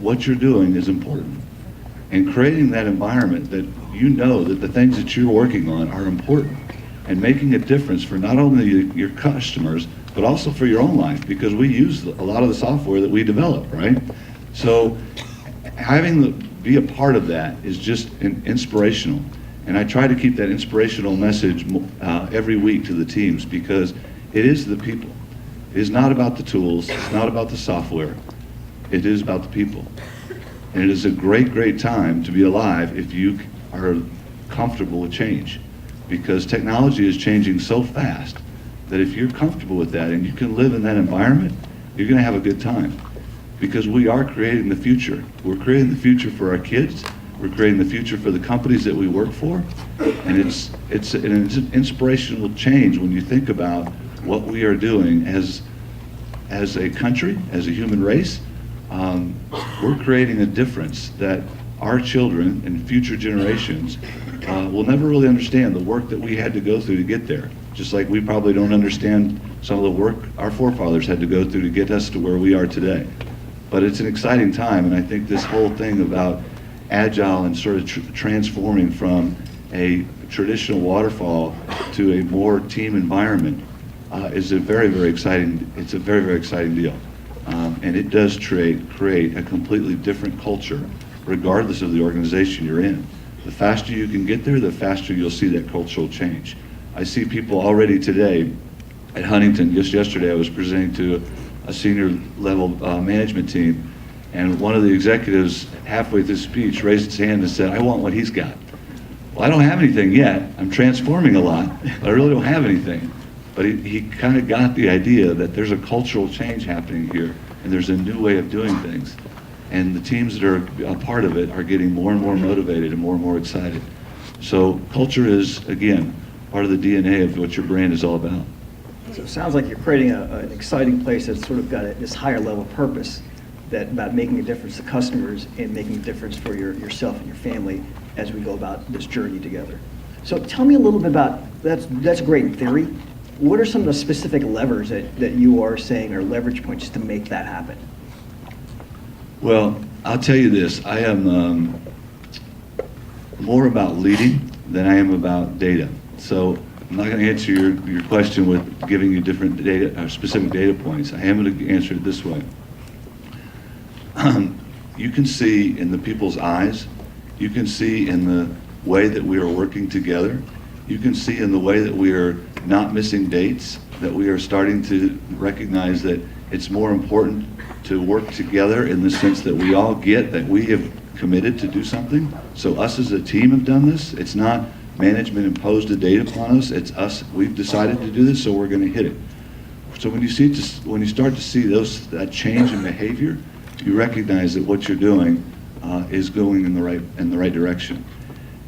what you're doing is important. And creating that environment that you know that the things that you're working on are important and making a difference for not only your customers, but also for your own life, because we use a lot of the software that we develop, right? So be a part of that is just inspirational. And I try to keep that inspirational message every week to the teams, because it is the people. It is not about the tools, it's not about the software, it is about the people. And it is a great, great time to be alive if you are comfortable with change, because technology is changing so fast that if you're comfortable with that and you can live in that environment, you're gonna have a good time, because we are creating the future. We're creating the future for our kids, we're creating the future for the companies that we work for, and it's an inspirational change when you think about what we are doing as a country, as a human race. We're creating a difference that our children and future generations will never really understand the work that we had to go through to get there. Just like we probably don't understand some of the work our forefathers had to go through to get us to where we are today. But it's an exciting time, and I think this whole thing about agile and sort of transforming from a traditional waterfall to a more team environment is a very, very exciting, it's a very, very exciting deal. And it does create a completely different culture, regardless of the organization you're in. The faster you can get there, the faster you'll see that cultural change. I see people already today at Huntington. Just yesterday I was presenting to a senior level management team, and one of the executives halfway through the speech raised his hand and said, "I want what he's got." Well, I don't have anything yet. I'm transforming a lot, but I really don't have anything. But he kind of got the idea that there's a cultural change happening here, and there's a new way of doing things. And the teams that are a part of it are getting more and more motivated and more excited. So culture is, again, part of the DNA of what your brand is all about. So it sounds like you're creating an exciting place that's sort of got this higher level purpose, that about making a difference to customers and making a difference for yourself and your family as we go about this journey together. So tell me a little bit about, that's great in theory. What are some of the specific levers that you are saying are leverage points to make that happen? Well, I'll tell you this, I am more about leading than I am about data. So I'm not going to answer your question with giving you different data or specific data points. I am going to answer it this way. You can see in the people's eyes, you can see in the way that we are working together, you can see in the way that we are not missing dates, that we are starting to recognize that it's more important to work together in the sense that we all get that we have committed to do something. So us as a team have done this. It's not management imposed a date upon us, it's us, we've decided to do this, so we're going to hit it. So when you start to see that change in behavior, you recognize that what you're doing is going in the right direction.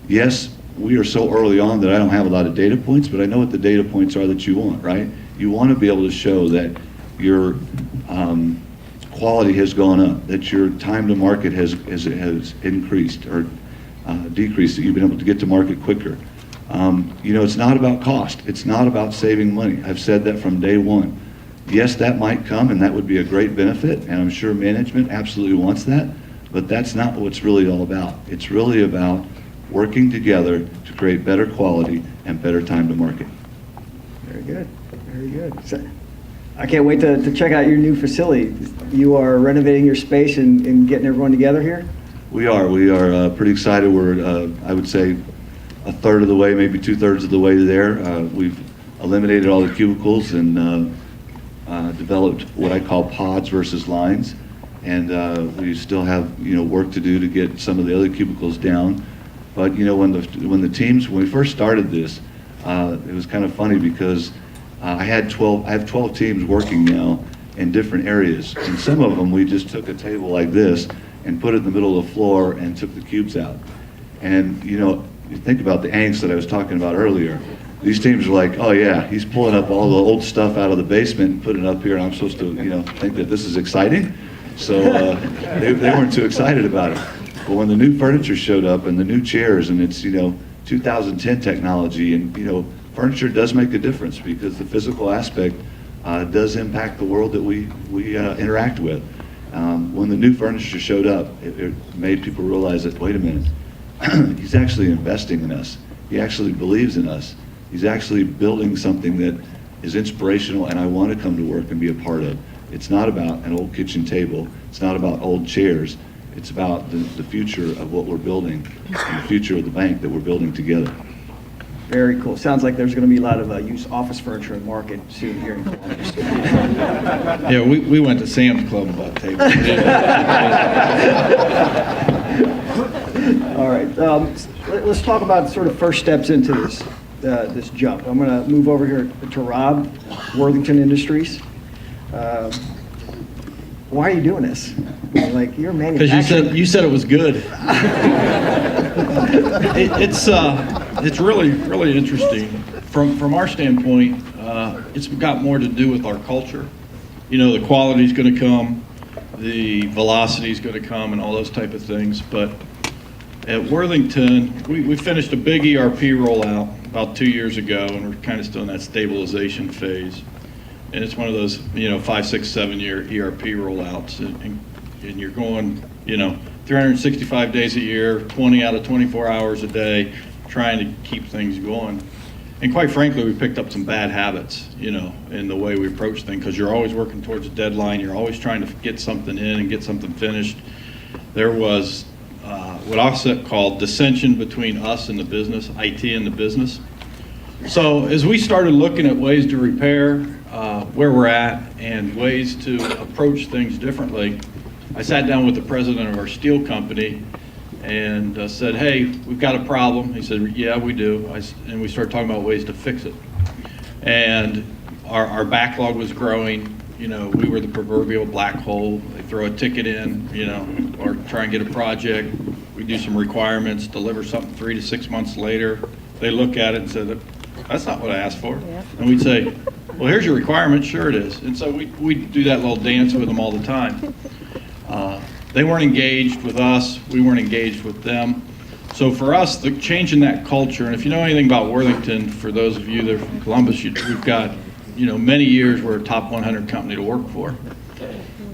Yes, we are so early on that I don't have a lot of data points, but I know what the data points are that you want, right? You want to be able to show that your quality has gone up, that your time to market has increased or decreased, that you've been able to get to market quicker. It's not about cost. It's not about saving money. I've said that from day one. Yes, that might come, and that would be a great benefit, and I'm sure management absolutely wants that, but that's not what it's really all about. It's really about working together to create better quality and better time to market. Very good, very good. So, I can't wait to check out your new facility. You are renovating your space and getting everyone together here? We are pretty excited. We're, I would say, a third of the way, maybe 2/3 of the way there. We've eliminated all the cubicles and developed what I call pods versus lines. And we still have work to do to get some of the other cubicles down. But when we first started this, it was kind of funny because I have 12 teams working now in different areas, and some of them we just took a table like this and put it in the middle of the floor and took the cubes out. And you think about the angst that I was talking about earlier. These teams are like, oh yeah, he's pulling up all the old stuff out of the basement and putting it up here, and I'm supposed to think that this is exciting. So they weren't too excited about it. But when the new furniture showed up and the new chairs, and it's 2010 technology, and furniture does make a difference because the physical aspect does impact the world that we interact with. When the new furniture showed up, it made people realize that, wait a minute, he's actually investing in us. He actually believes in us. He's actually building something that is inspirational and I want to come to work and be a part of. It's not about an old kitchen table. It's not about old chairs. It's about the future of what we're building and the future of the bank that we're building together. Very cool. Sounds like there's going to be a lot of used office furniture in the market soon here in Columbus. Yeah, we went to Sam's Club about tables. All right. Let's talk about sort of first steps into this jump. I'm going to move over here to Rob, Worthington Industries. Why are you doing this? Like, you're manufacturing. Because you said it was good. It's really interesting. From our standpoint, it's got more to do with our culture. You know, the quality's going to come, the velocity's going to come, and all those type of things. But at Worthington, we finished a big ERP rollout about 2 years ago, and we're kind of still in that stabilization phase. And it's one of those, 5, 6, 7 year ERP rollouts, and you're going, 365 days a year, 20 out of 24 hours a day, trying to keep things going. And quite frankly, we picked up some bad habits, in the way we approach things, because you're always working towards a deadline. You're always trying to get something in and get something finished. There was what I call dissension between us and the business, IT and the business. So as we started looking at ways to repair where we're at and ways to approach things differently, I sat down with the president of our steel company and said, hey, we've got a problem. He said, yeah, we do. And we started talking about ways to fix it. And our backlog was growing. We were the proverbial black hole. They throw a ticket in, or try and get a project. We do some requirements, deliver something 3 to 6 months later. They look at it and say, that's not what I asked for. Yeah. And we'd say, well, here's your requirement. Sure it is. And so we do that little dance with them all the time. They weren't engaged with us. We weren't engaged with them. So for us, changing that culture, and if you know anything about Worthington, for those of you that are from Columbus, we've got, many years we're a top 100 company to work for.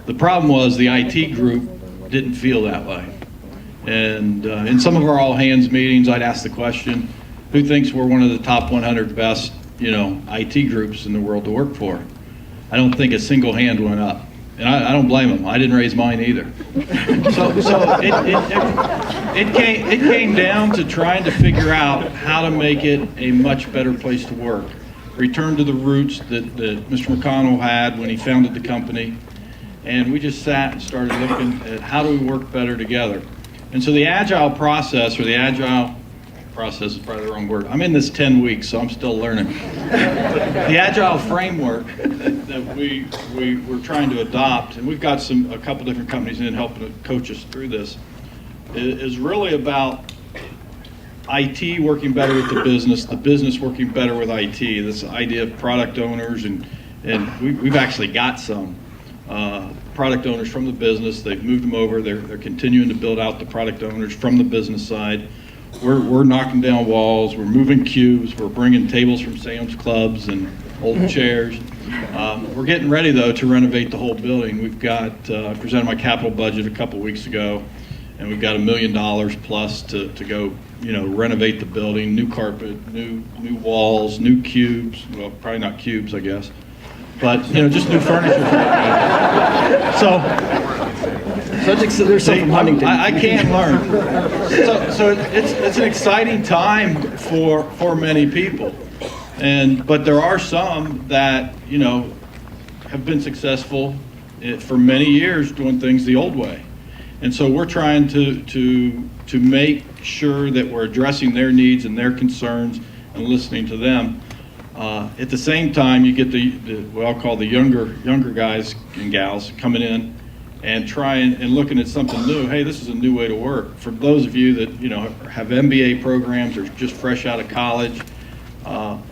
The problem was the IT group didn't feel that way. And in some of our all-hands meetings, I'd ask the question, who thinks we're one of the top 100 best, IT groups in the world to work for? I don't think a single hand went up. And I don't blame them. I didn't raise mine either. So it came down to trying to figure out how to make it a much better place to work. Return to the roots that Mr. McConnell had when he founded the company. And we just sat and started looking at how do we work better together. And so the agile process, or the agile process is probably the wrong word. I'm in this 10 weeks, so I'm still learning. The agile framework that we're trying to adopt, and we've got a couple different companies in helping to coach us through this, is really about IT working better with the business working better with IT. This idea of product owners, and we've actually got some product owners from the business. They've moved them over. They're continuing to build out the product owners from the business side. We're knocking down walls, we're moving cubes, we're bringing tables from Sam's Clubs and old chairs. We're getting ready, though, to renovate the whole building. We've got, I presented my capital budget a couple weeks ago, and we've got $1 million plus to go, renovate the building, new carpet, new walls, new cubes, well, probably not cubes, I guess, but, just new furniture. There's some from Huntington. I can learn. So it's an exciting time for many people, but there are some that have been successful for many years doing things the old way, and so we're trying to make sure that we're addressing their needs and their concerns and listening to them. At the same time, you get the what I'll call the younger guys and gals coming in and trying and looking at something new. Hey, this is a new way to work. For those of you that have MBA programs or just fresh out of college,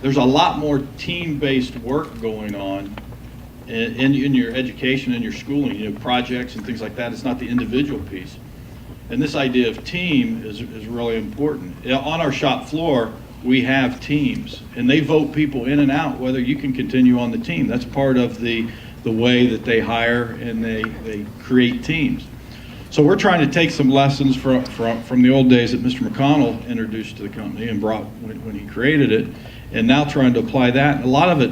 there's a lot more team-based work going on in your education and your schooling. Projects and things like that. It's not the individual piece. And this idea of team is really important. On our shop floor, we have teams, and they vote people in and out whether you can continue on the team. That's part of the the way that they hire and they create teams. So we're trying to take some lessons from the old days that Mr. McConnell introduced to the company and brought when he created it, and now trying to apply that. And a lot of it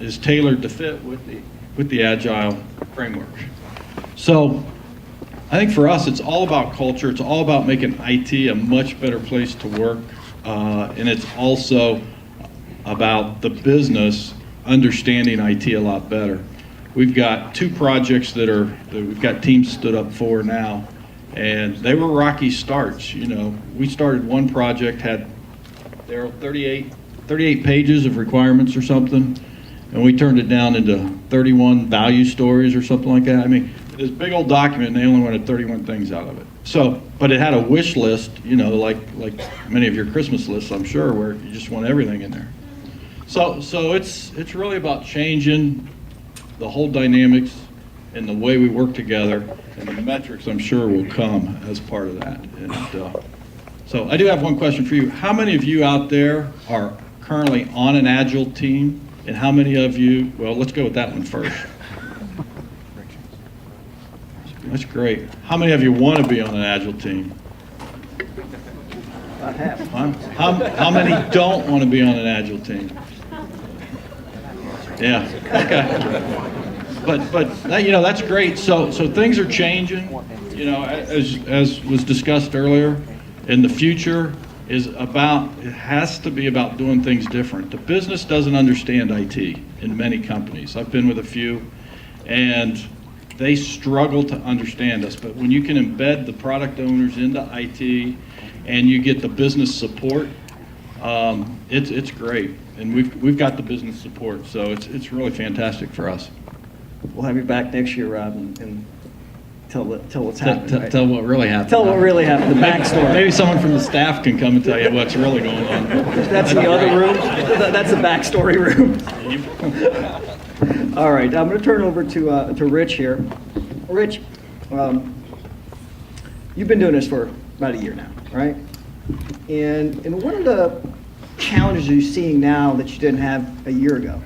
is tailored to fit with the Agile framework. So I think for us, it's all about culture. It's all about making IT a much better place to work, and it's also about the business understanding IT a lot better. We've got 2 projects that we've got teams stood up for now, and they were rocky starts. You know, we started one project, there were 38 pages of requirements or something, and we turned it down into 31 value stories or something like that. I mean, this big old document, and they only wanted 31 things out of it. So, but it had a wish list, you know, like many of your Christmas lists, I'm sure, where you just want everything in there. So it's really about changing the whole dynamics and the way we work together, and the metrics, I'm sure, will come as part of that. And so I do have one question for you. How many of you out there are currently on an Agile team, and how many of you, well, let's go with that one first. That's great. How many of you want to be on an Agile team? About half. How many don't want to be on an Agile team? Yeah, okay. But that, you know, that's great. So things are changing, you know, as was discussed earlier, and the future it has to be about doing things different. The business doesn't understand IT in many companies. I've been with a few, and they struggle to understand us. But when you can embed the product owners into IT and you get the business support, it's great. And we've got the business support, so it's really fantastic for us. We'll have you back next year, Rob, and tell what's happening. Right? Tell what really happened. Tell what really happened, the backstory. Maybe someone from the staff can come and tell you what's really going on. That's in the other room. That's the backstory room. All right, I'm going to turn it over to Rich here. Rich, you've been doing this for about a year now, right? And what are the challenges you're seeing now that you didn't have a year ago?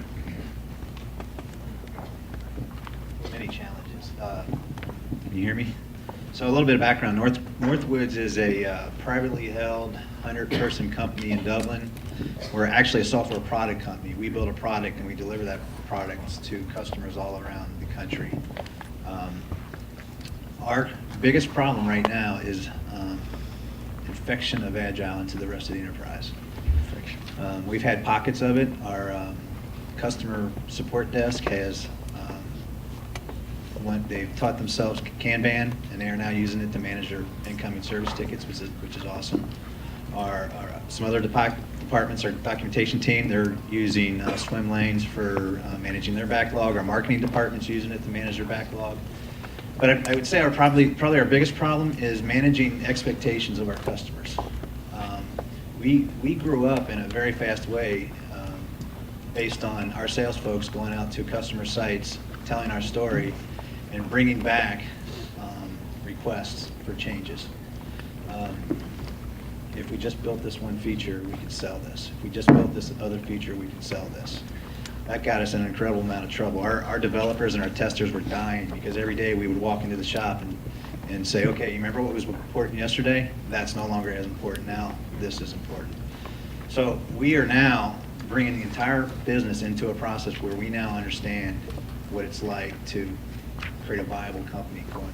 Many challenges. Can you hear me? So a little bit of background. Northwoods is a privately held 100-person company in Dublin. We're actually a software product company. We build a product and we deliver that product to customers all around the country. Our biggest problem right now is infection of Agile into the rest of the enterprise. We've had pockets of it. Our customer support desk has they've taught themselves Kanban, and they are now using it to manage their incoming service tickets, which is awesome. Some other departments, our documentation team, they're using swim lanes for managing their backlog. Our marketing department's using it to manage their backlog. But I would say probably our biggest problem is managing expectations of our customers. We grew up in a very fast way based on our sales folks going out to customer sites, telling our story, and bringing back requests for changes. If we just built this one feature, we could sell this. If we just built this other feature, we could sell this. That got us in an incredible amount of trouble. Our developers and our testers were dying because every day we would walk into the shop and say, okay, you remember what was important yesterday? That's no longer as important now. This is important. So we are now bringing the entire business into a process where we now understand what it's like to create a viable company going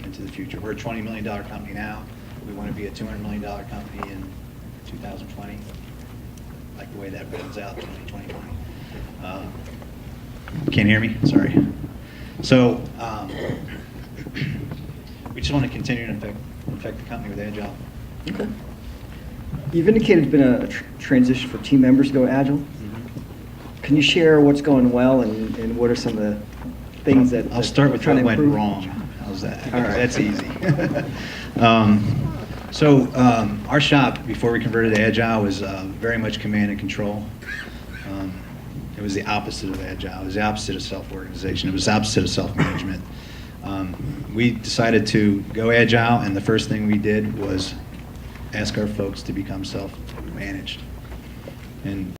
into the future. We're a $20 million company now. We want to be a $200 million company in 2020. Like the way that builds out, 2020. Can't hear me? Sorry. So we just want to continue to infect the company with Agile. Okay. You've indicated it's been a transition for team members to go Agile. Mm-hmm. Can you share what's going well and what are some of the things that I'll start with trying what to went improve? wrong. How's that? All right. That's easy. Our shop, before we converted to Agile, was very much command and control. It was the opposite of Agile. It was the opposite of self-organization. It was the opposite of self-management. We decided to go Agile, and the first thing we did was ask our folks to become self-managed. And